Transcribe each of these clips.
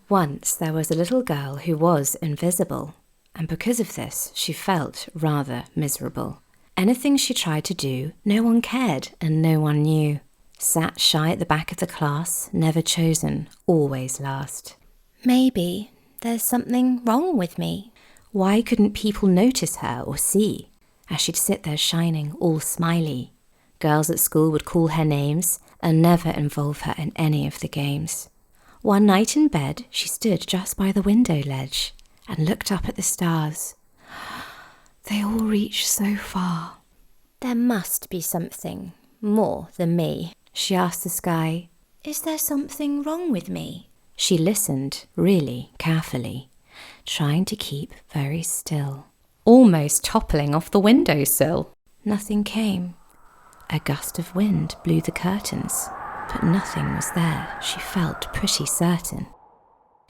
Once there was a little girl who was invisible, and because of this, she felt rather miserable. Anything she tried to do, no one cared and no one knew. Sat shy at the back of the class, never chosen, always last. Maybe there's something wrong with me. Why couldn't people notice her or see, as she'd sit there shining, all smiley? Girls at school would call her names and never involve her in any of the games. One night in bed, she stood just by the window ledge and looked up at the stars. They all reach so far. There must be something more than me, she asked the sky. Is there something wrong with me? She listened really carefully, trying to keep very still, almost toppling off the windowsill. Nothing came. A gust of wind blew the curtains, but nothing was there, she felt pretty certain.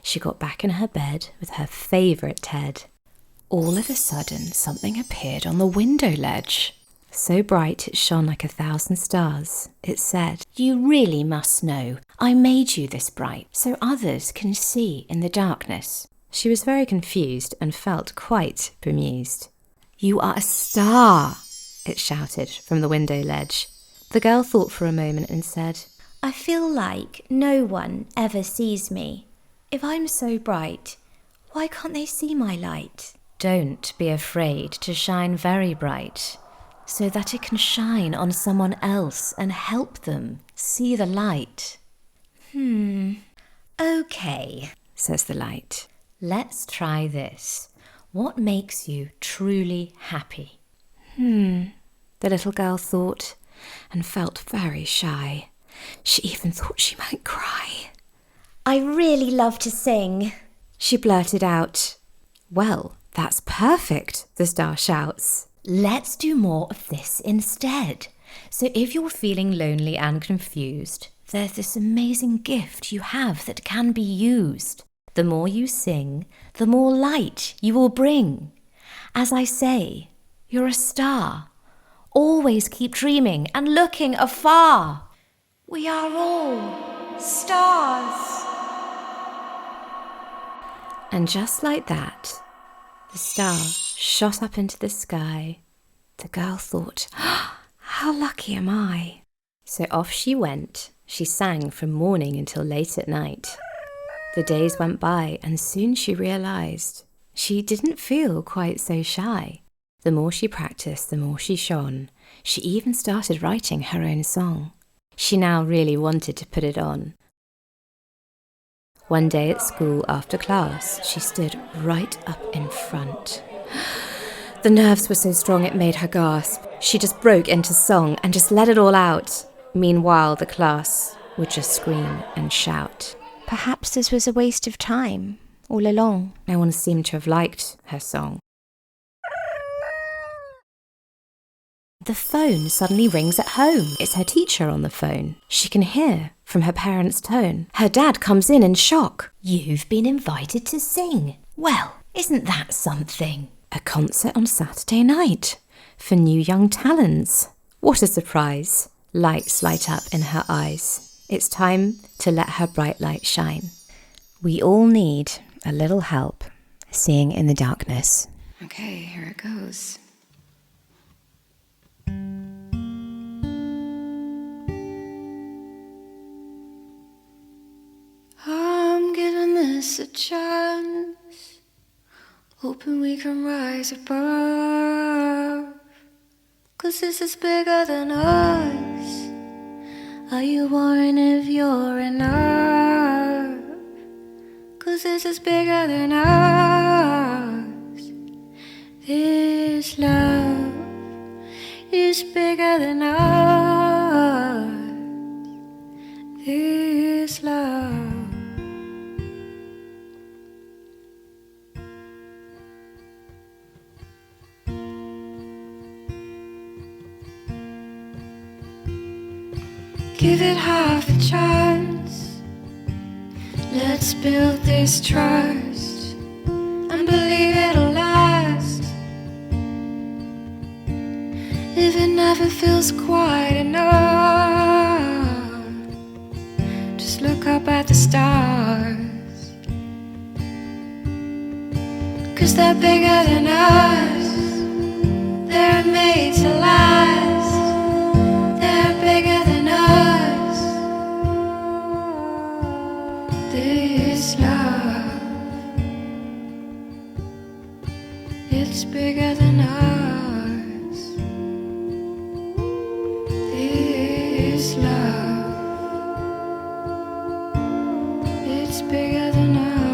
She got back in her bed with her favourite Ted. All of a sudden, something appeared on the window ledge. So bright it shone like 1,000 stars. It said, "You really must know, I made you this bright, so others can see in the darkness." She was very confused and felt quite bemused. "You are a star," it shouted from the window ledge. The girl thought for a moment and said, "I feel like no one ever sees me. If I'm so bright, why can't they see my light?" Don't be afraid to shine very bright, so that it can shine on someone else and help them see the light. Okay, says the light. Let's try this. What makes you truly happy? The little girl thought and felt very shy. She even thought she might cry. "I really love to sing," she blurted out. "Well, that's perfect," the star shouts. "Let's do more of this instead. So if you're feeling lonely and confused, there's this amazing gift you have that can be used. The more you sing, the more light you will bring. As I say, you're a star. Always keep dreaming and looking afar. We are all stars." And just like that, the star shot up into the sky. The girl thought, "How lucky am I?" So off she went. She sang from morning until late at night. The days went by and soon she realised she didn't feel quite so shy. The more she practiced, the more she shone. She even started writing her own song. She now really wanted to put it on. One day at school after class, she stood right up in front. The nerves were so strong it made her gasp. She just broke into song and just let it all out. Meanwhile, the class would just scream and shout. Perhaps this was a waste of time all along. No one seemed to have liked her song. The phone suddenly rings at home. It's her teacher on the phone. She can hear from her parents' tone. Her dad comes in shock. "You've been invited to sing. Well, isn't that something? A concert on Saturday night for new young talents. What a surprise." Lights light up in her eyes. It's time to let her bright light shine. We all need a little help seeing in the darkness. Okay, here it goes. I'm giving this a chance, hoping we can rise above, 'cause this is bigger than us. Are you wondering if you're enough? 'Cause this is bigger than us. This love is bigger than us. This love. Give it half a chance. Let's build this trust and believe it'll last. If it never feels quite enough, just look up at the stars. they're bigger than us. They're made to last. They're bigger than us. This love, it's bigger than us. This love, it's bigger than us.